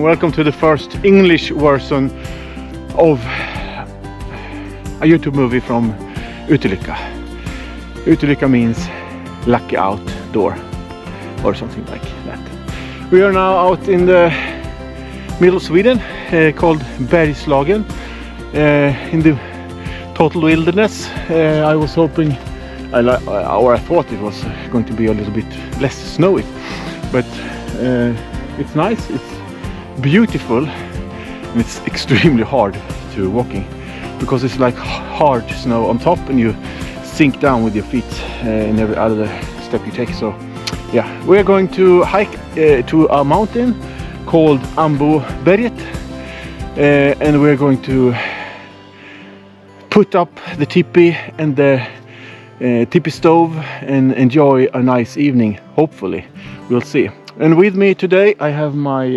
welcome to the first English version of a YouTube movie from Winterhike. Winterhike means lucky outdoor or something like that. We are now out in the middle of Sweden called Bergslagen, in the total wilderness. I was hoping, or I thought it was going to be a little bit less snowy, but it's nice, it's beautiful, and it's extremely hard to walking because it's like hard snow on top and you sink down with your feet in every other step you take. So yeah, we're going to hike to a mountain called Ambomountain, and we're going to put up the teepee and the teepee stove and enjoy a nice evening, hopefully. We'll see. And with me today I have my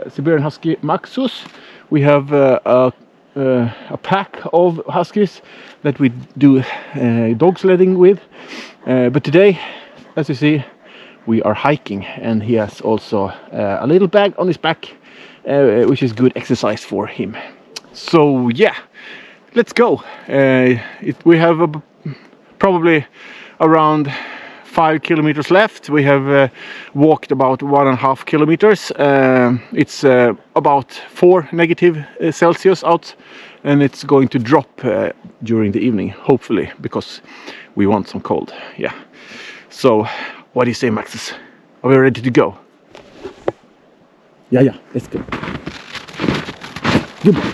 Siberian husky Maxos. We have a pack of huskies that we do dog sledding with, but today, as you see, we are hiking, and he has also a little bag on his back, which is good exercise for him. So yeah, let's go. We have probably around 5 kilometers left. We have walked about 1.5 kilometers. It's about 4 negative Celsius out, and it's going to drop during the evening, hopefully, because we want some cold. Yeah. So, what do you say, Maxos? Are we ready to go? Yeah, let's go. Good boy.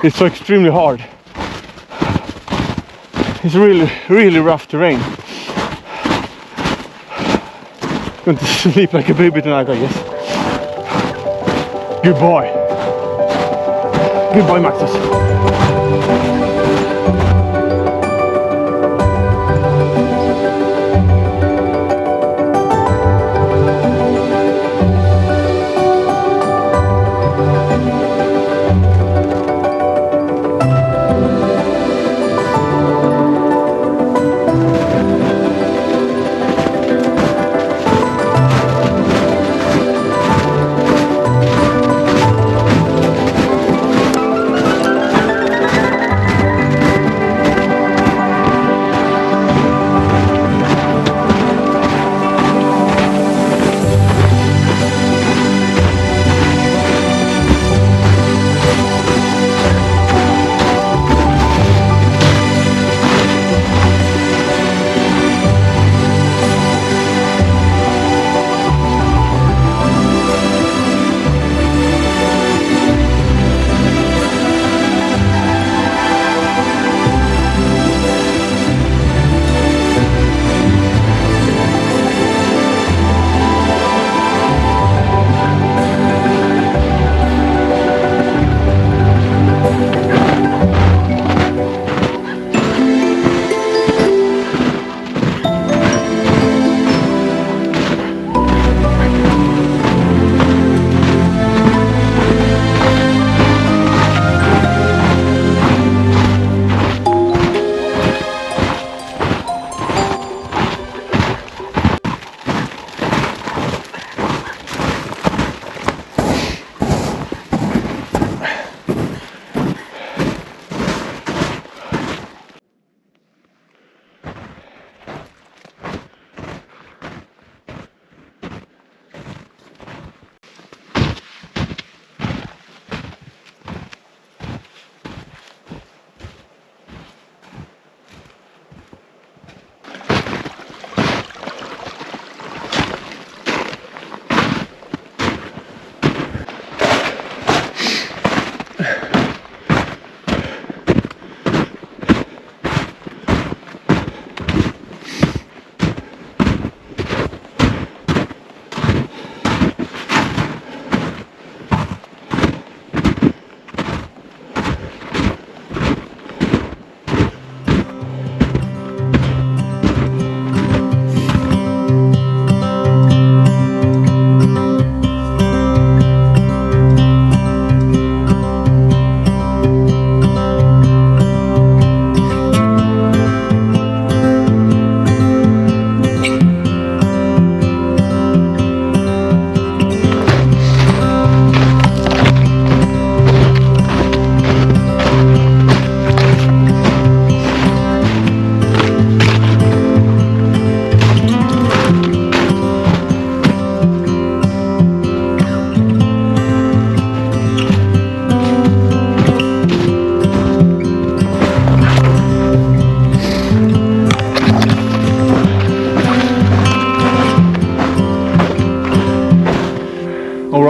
It's so extremely hard. It's really rough terrain. Going to sleep like a baby tonight, I guess. Good boy. Good boy, Maxos.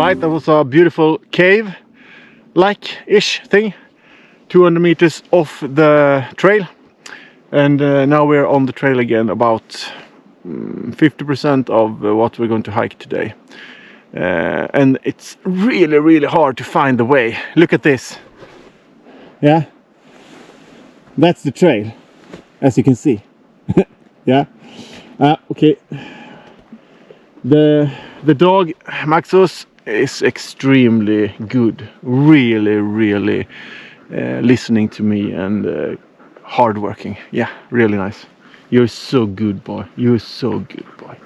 Alright, that was a beautiful cave-like-ish thing. 200 meters off the trail. And now we're on the trail again, about 50% of what we're going to hike today. And it's really, really hard to find the way. Look at this. Yeah. That's the trail, as you can see. Yeah. Okay. The dog, Maxos, is extremely good. Really, really listening to me and hardworking. Yeah, really nice. You're so good, boy. You're so good, boy.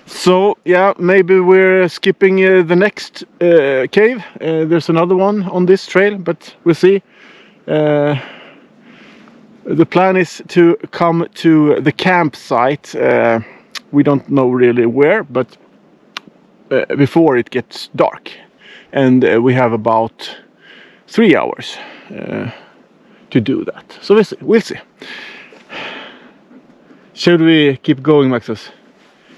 So, yeah, maybe we're skipping the next cave. There's another one on this trail, but we'll see. The plan is to come to the campsite. We don't know really where, but before it gets dark. And we have about 3 hours to do that. So we'll see. Should we keep going, Maxos?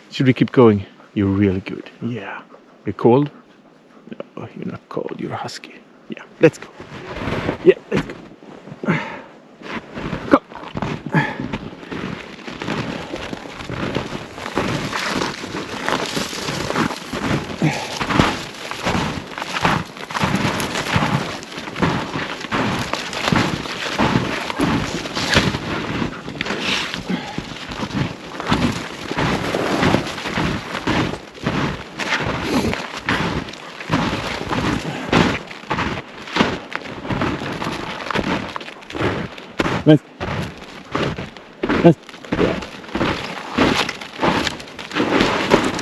Should we keep going? You're really good. Yeah. You're cold? No, you're not cold. You're a husky. Yeah, let's go. Yeah, let's go. Go.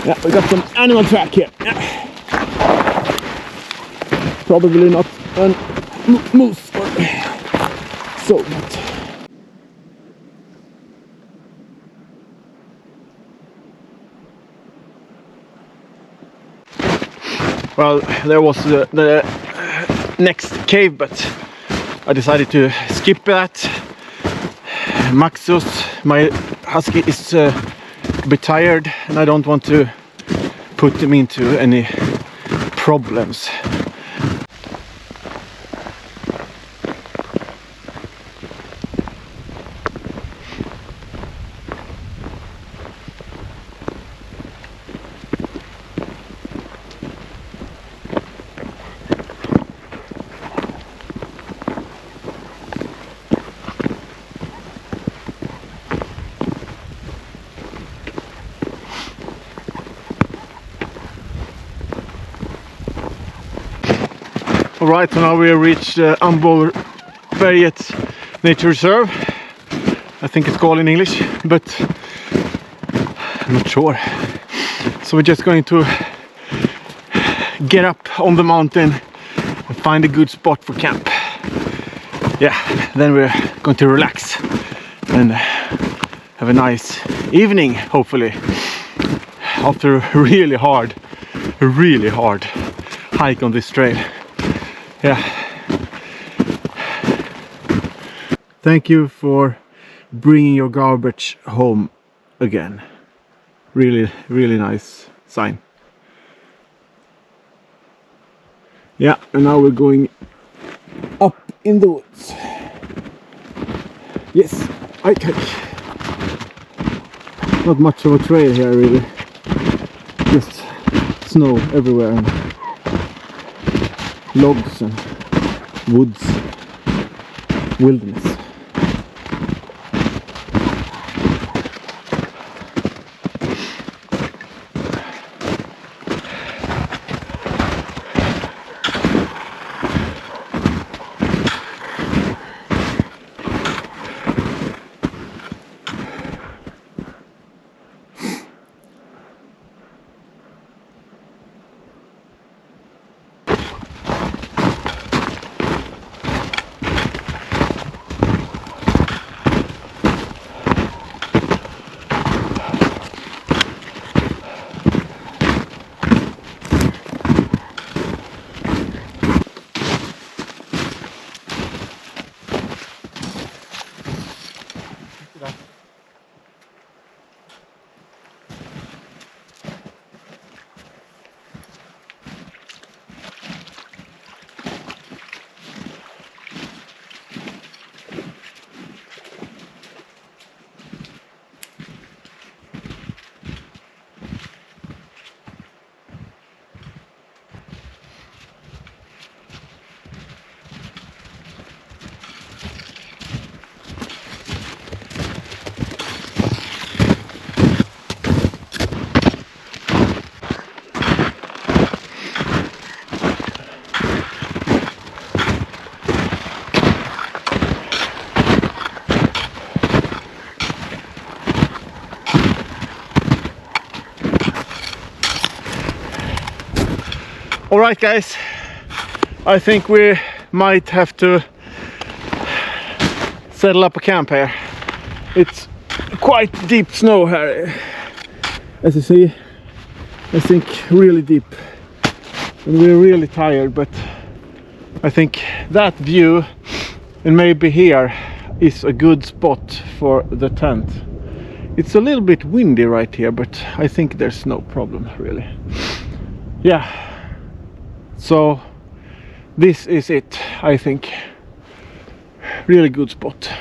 Yeah, we got some animal track here. Yeah. Probably not a moose or so, but well, there was the next cave, but I decided to skip that. Maxos, my husky, is a bit tired and I don't want to put him into any problems. Alright, so now we have reached Ambomountain Nature Reserve. I think it's called in English, but I'm not sure. So we're just going to get up on the mountain and find a good spot for camp. Yeah, then we're going to relax and have a nice evening, hopefully, after a really hard hike on this trail. Yeah. Thank you for bringing your garbage home again. Really, really nice sign. Yeah, and now we're going up in the woods. Yes, hike. Not much of a trail here, really. Just snow everywhere. And logs and woods, wilderness. Alright guys, I think we might have to settle up a camp here. It's quite deep snow here, as you see. I think really deep, and we're really tired, but I think that view and maybe here is a good spot for the tent. It's a little bit windy right here, but I think there's no problem really. Yeah, so this is it, I think. Really good spot.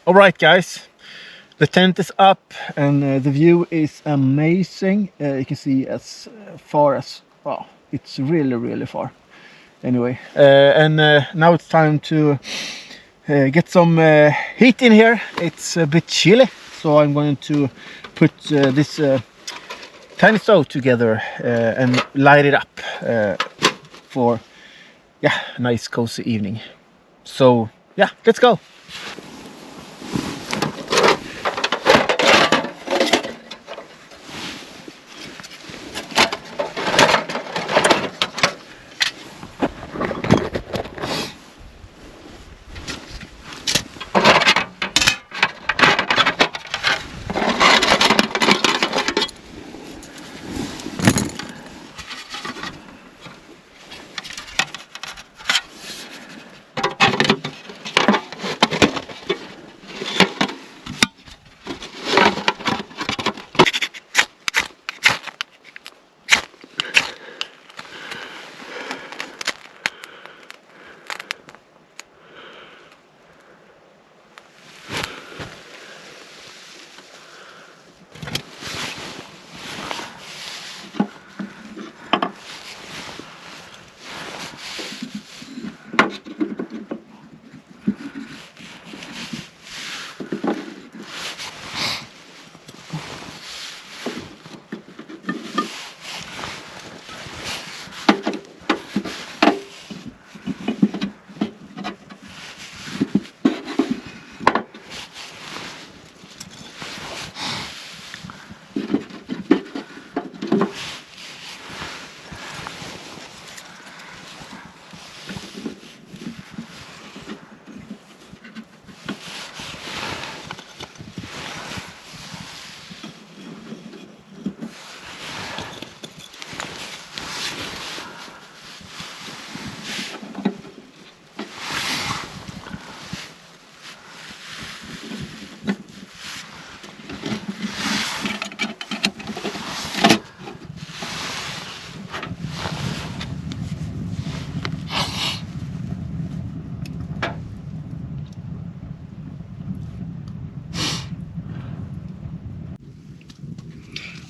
Alright guys, the tent is up and the view is amazing. You can see as far as, wow, it's really far. Anyway, and now it's time to get some heat in here. It's a bit chilly, so I'm going to put this tiny stove together and light it up for, yeah, a nice cozy evening. So yeah, let's go.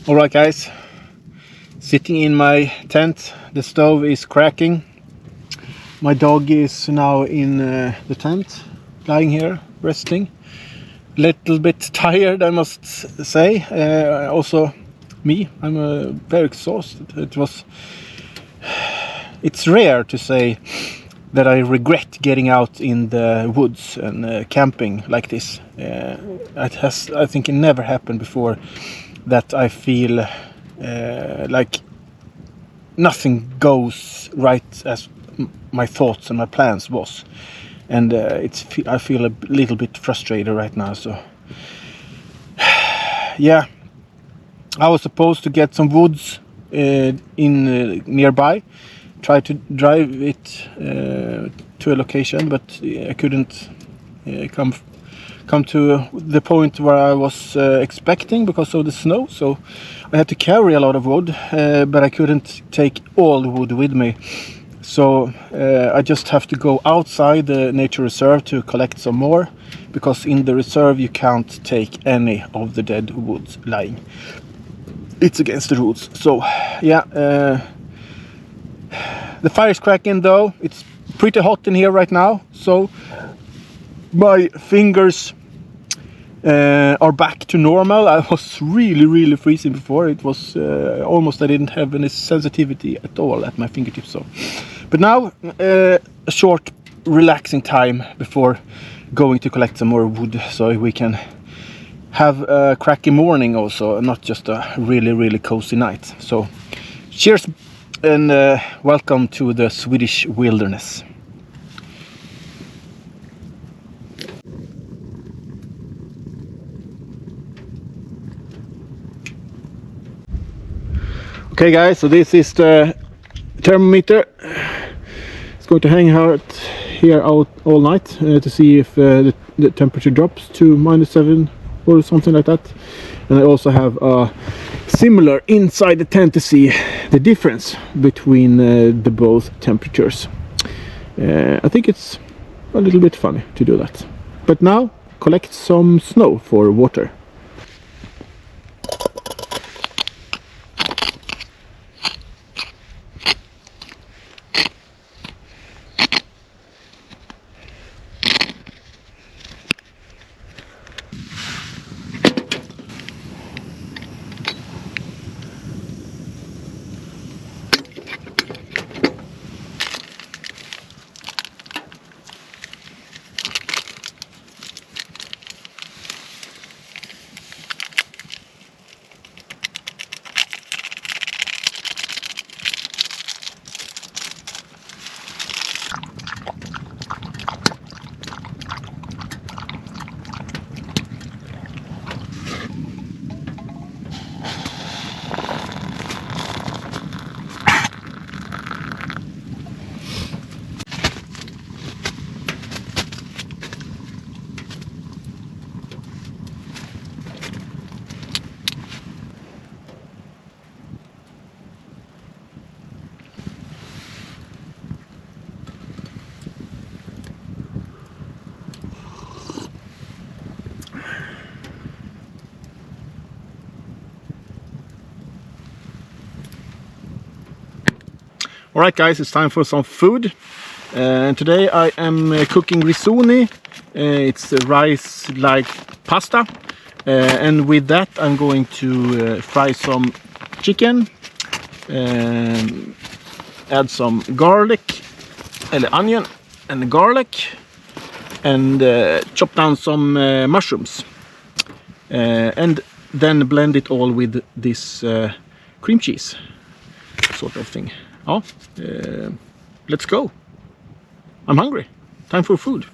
Alright guys, sitting in my tent, the stove is cracking. My dog is now in the tent, lying here, resting. Little bit tired, I must say. Also me, I'm very exhausted. It's rare to say that I regret getting out in the woods and camping like this. I think it never happened before that I feel like nothing goes right as my thoughts and my plans was, and I feel a little bit frustrated right now. So yeah, I was supposed to get some woods in nearby, try to drive it to a location, but I couldn't come to the point where I was expecting because of the snow. So I had to carry a lot of wood, but I couldn't take all the wood with me. So I just have to go outside the nature reserve to collect some more, because in the reserve you can't take any of the dead woods lying. It's against the rules. So yeah, the fire is cracking though. It's pretty hot in here right now, so my fingers are back to normal. I was really freezing before. It was almost I didn't have any sensitivity at all at my fingertips. So, but now a short relaxing time before going to collect some more wood, so we can have a cracky morning also, not just a really cozy night. So cheers and welcome to the Swedish wilderness. Okay guys, so this is the thermometer. It's going to hang out here all night to see if the temperature drops to -7 or something like that. And I also have a similar inside the tent to see the difference between the both temperatures. I think it's a little bit funny to do that. But now collect some snow for water. Alright guys, it's time for some food. Today I am cooking risotto. It's rice-like pasta. And with that I'm going to fry some chicken. Add some garlic, or onion and garlic. And chop down some mushrooms. And then blend it all with this cream cheese sort of thing. Oh, let's go. I'm hungry. Time for food.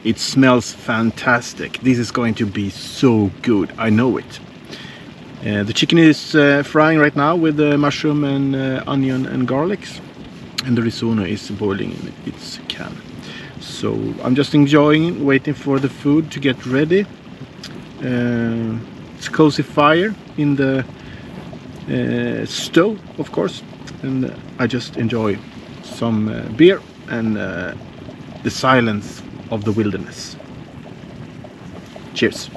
It smells fantastic. This is going to be so good. I know it. The chicken is frying right now with the mushroom and onion and garlics, and the risotto is boiling in its can. So I'm just enjoying, waiting for the food to get ready. It's a cozy fire in the stove, of course, and I just enjoy some beer and the silence of the wilderness. Cheers.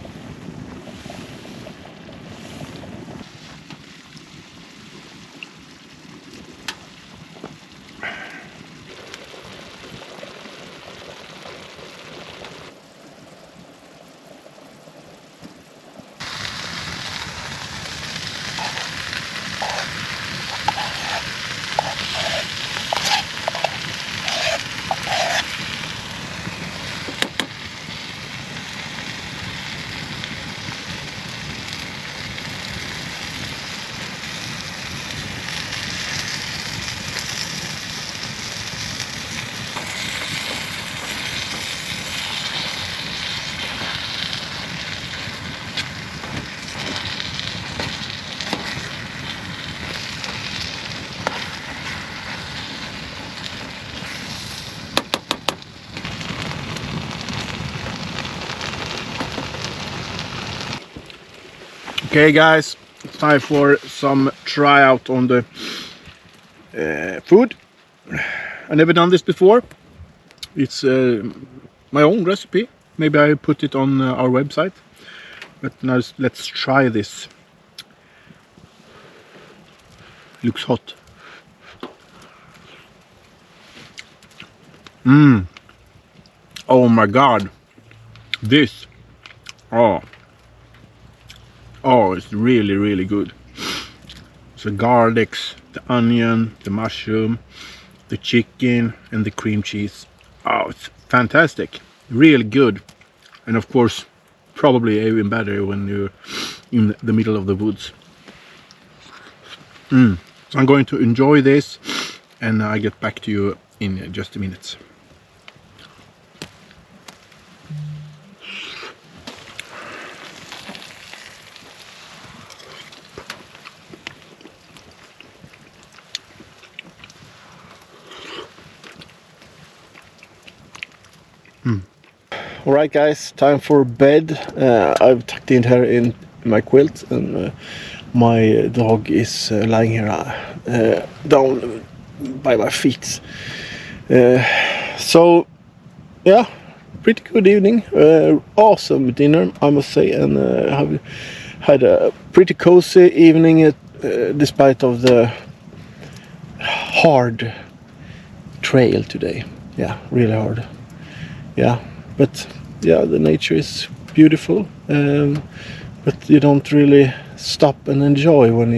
Okay guys, it's time for some tryout on the food. I've never done this before. It's my own recipe. Maybe I put it on our website. But now let's try this. Looks hot. Oh my god. This. Oh, it's really, really good. So garlics, the onion, the mushroom, the chicken, and the cream cheese. Oh, it's fantastic. Really good. And of course, probably even better when you're in the middle of the woods. So I'm going to enjoy this, and I'll get back to you in just a minute. Alright guys, time for bed. I've tucked in her in my quilt, and my dog is lying here down by my feet. So yeah, pretty good evening. Awesome dinner, I must say, and have had a pretty cozy evening despite of the hard trail today. Yeah, really hard. Yeah, but yeah, the nature is beautiful, but you don't really stop and enjoy when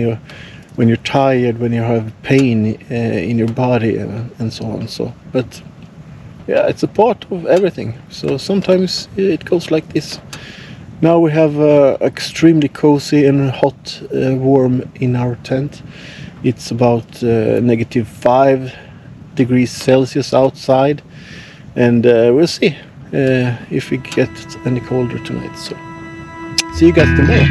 you're tired, when you have pain in your body, and so on. So, but yeah, it's a part of everything. So sometimes it goes like this. Now we have extremely cozy and hot, warm in our tent. It's about -5 degrees Celsius outside. And we'll see if we get any colder tonight. So see you guys tomorrow.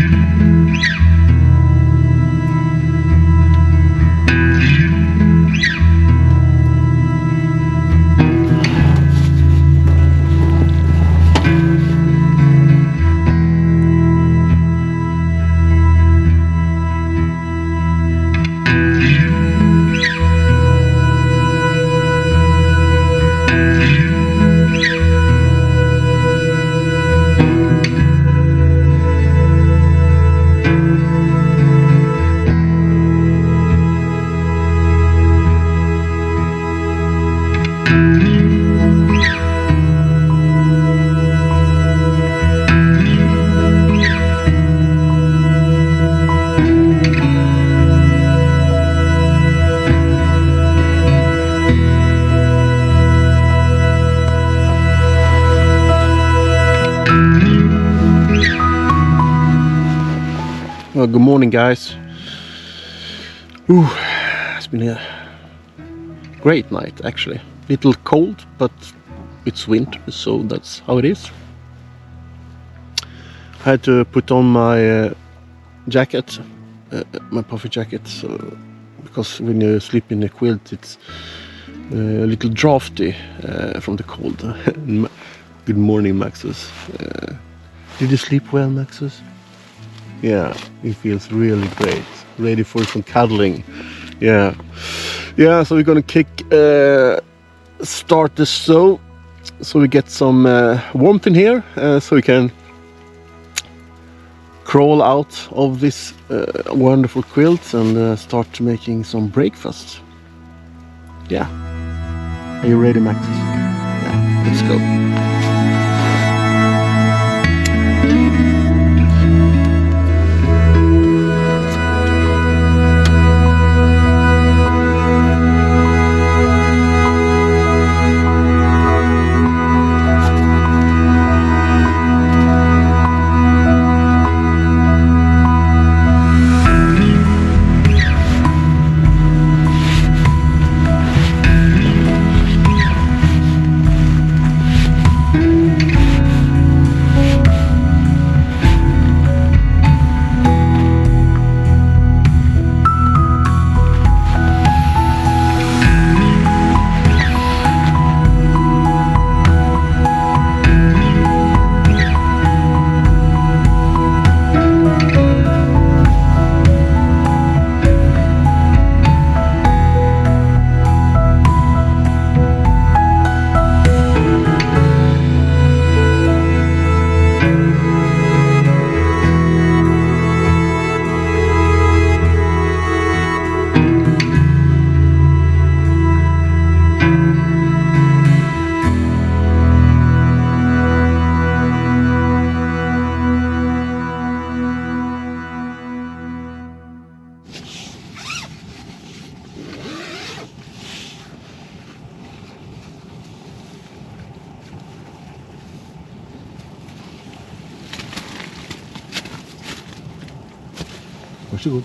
Good morning, guys. Ooh, it's been a great night, actually. Little cold, but it's winter, so that's how it is. I had to put on my jacket, my puffy jacket, so, because when you sleep in a quilt, it's a little drafty from the cold. Good morning, Maxos. Did you sleep well, Maxos? Yeah, it feels really great. Ready for some cuddling. Yeah, so we're gonna start the stove so we get some warmth in here, so we can crawl out of this wonderful quilt and start making some breakfast. Yeah. Are you ready, Maxos? Yeah, let's go. Varsågod.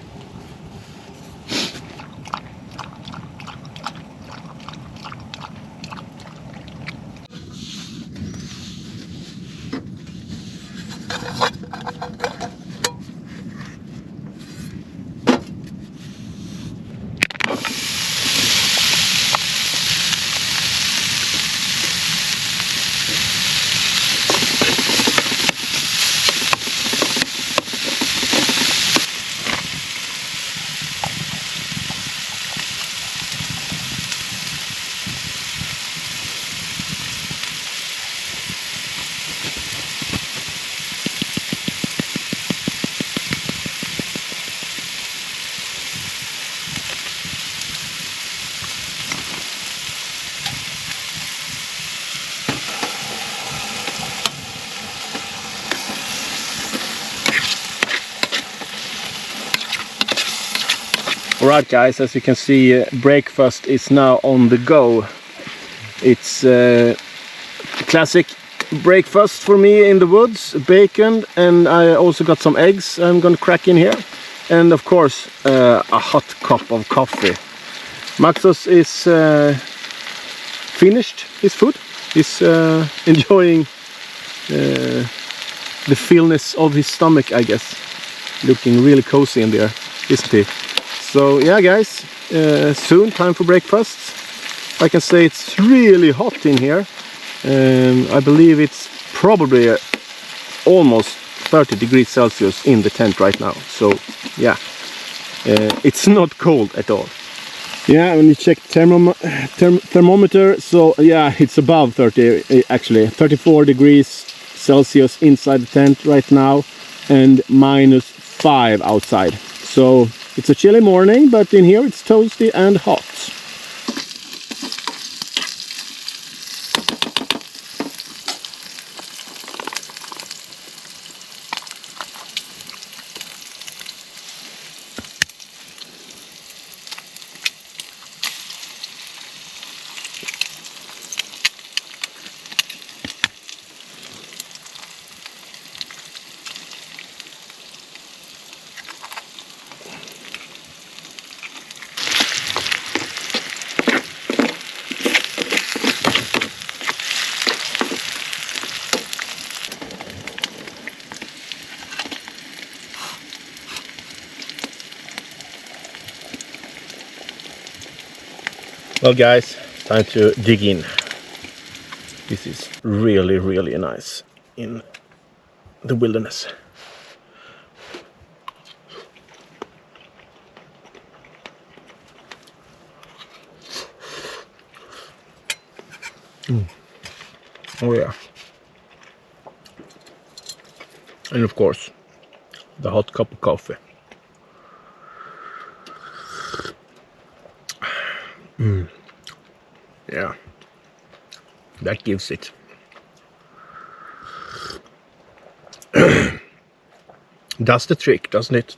Alright guys, as you can see, breakfast is now on the go. It's classic breakfast for me in the woods, bacon, and I also got some eggs I'm gonna crack in here. And of course, a hot cup of coffee. Maxos is finished his food. He's enjoying the fullness of his stomach, I guess. Looking really cozy in there, isn't he? So yeah guys, soon time for breakfast. I can say it's really hot in here. I believe it's probably almost 30 degrees Celsius in the tent right now. So yeah, it's not cold at all. Yeah, when you check thermometer, so yeah, it's above 30 actually. 34 degrees Celsius inside the tent right now and -5 outside. So it's a chilly morning, but in here it's toasty and hot. Well guys, time to dig in. This is really, really nice in the wilderness. Oh yeah. And of course, the hot cup of coffee. Yeah, that gives it. Does the trick, doesn't it?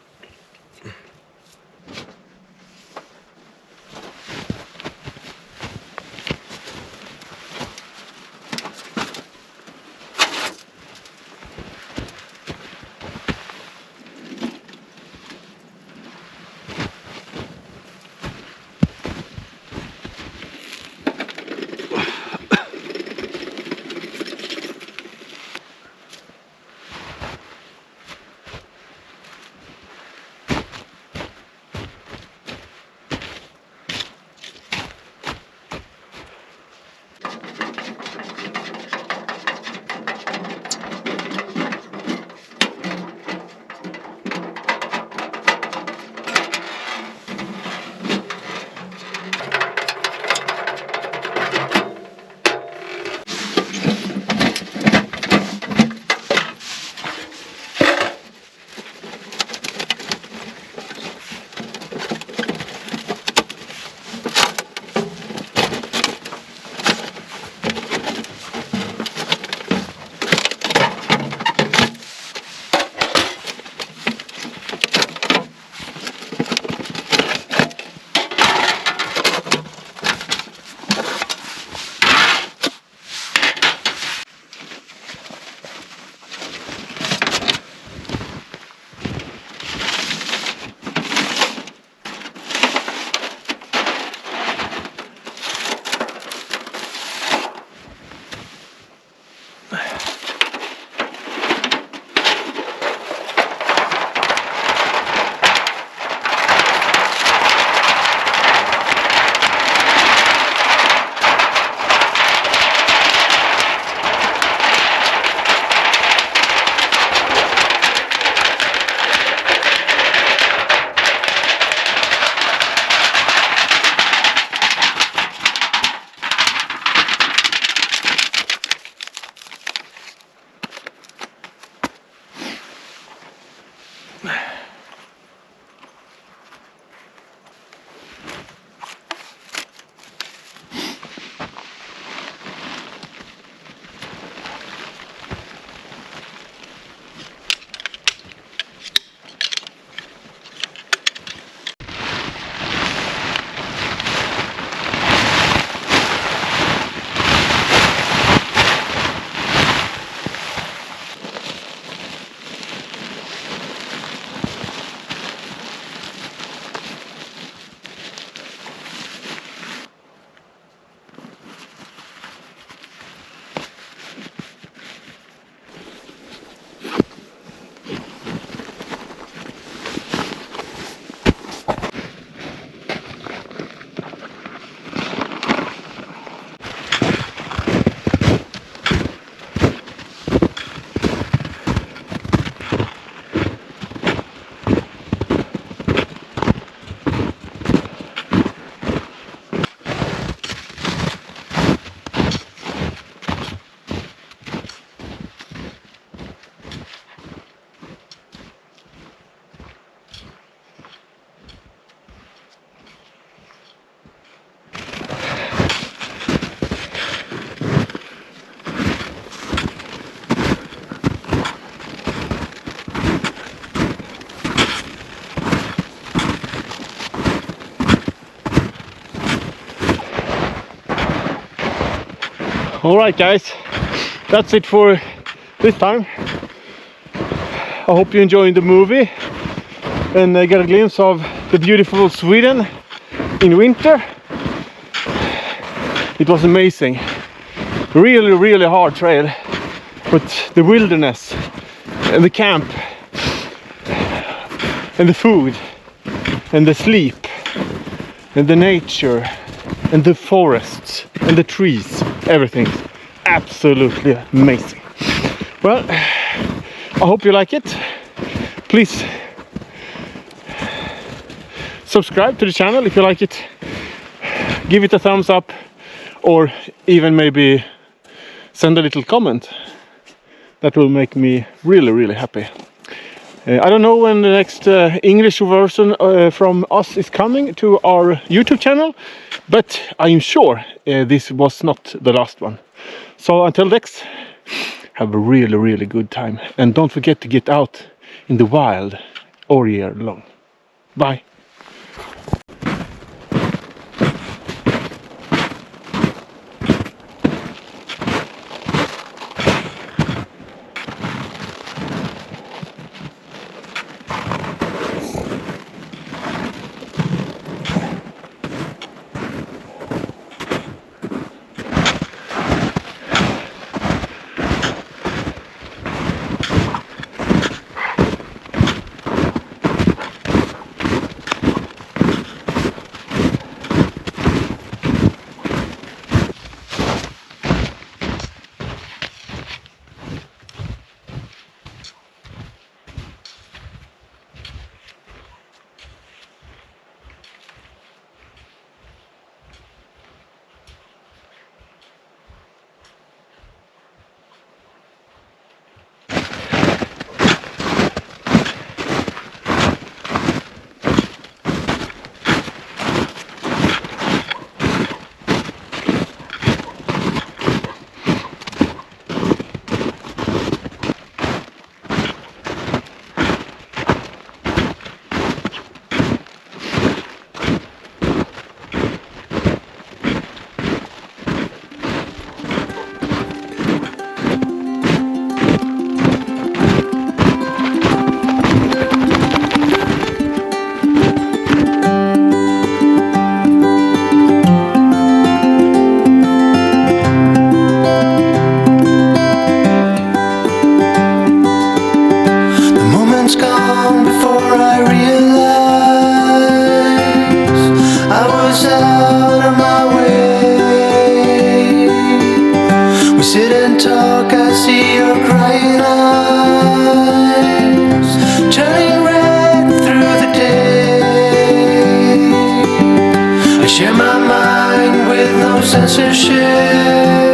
Alright guys, that's it for this time. I hope you're enjoying the movie and get a glimpse of the beautiful Sweden in winter. It was amazing. Really hard trail, but the wilderness and the camp and the food and the sleep and the nature and the forests and the trees, everything's absolutely amazing. Well, I hope you like it. Please subscribe to the channel if you like it. Give it a thumbs up, or even maybe send a little comment. That will make me really happy. I don't know when the next English version from us is coming to our YouTube channel, but I'm sure this was not the last one. So until next, have a really good time, and don't forget to get out in the wild all year long. Bye. Sit and talk, I see your crying eyes turning red through the day. I share my mind with no censorship.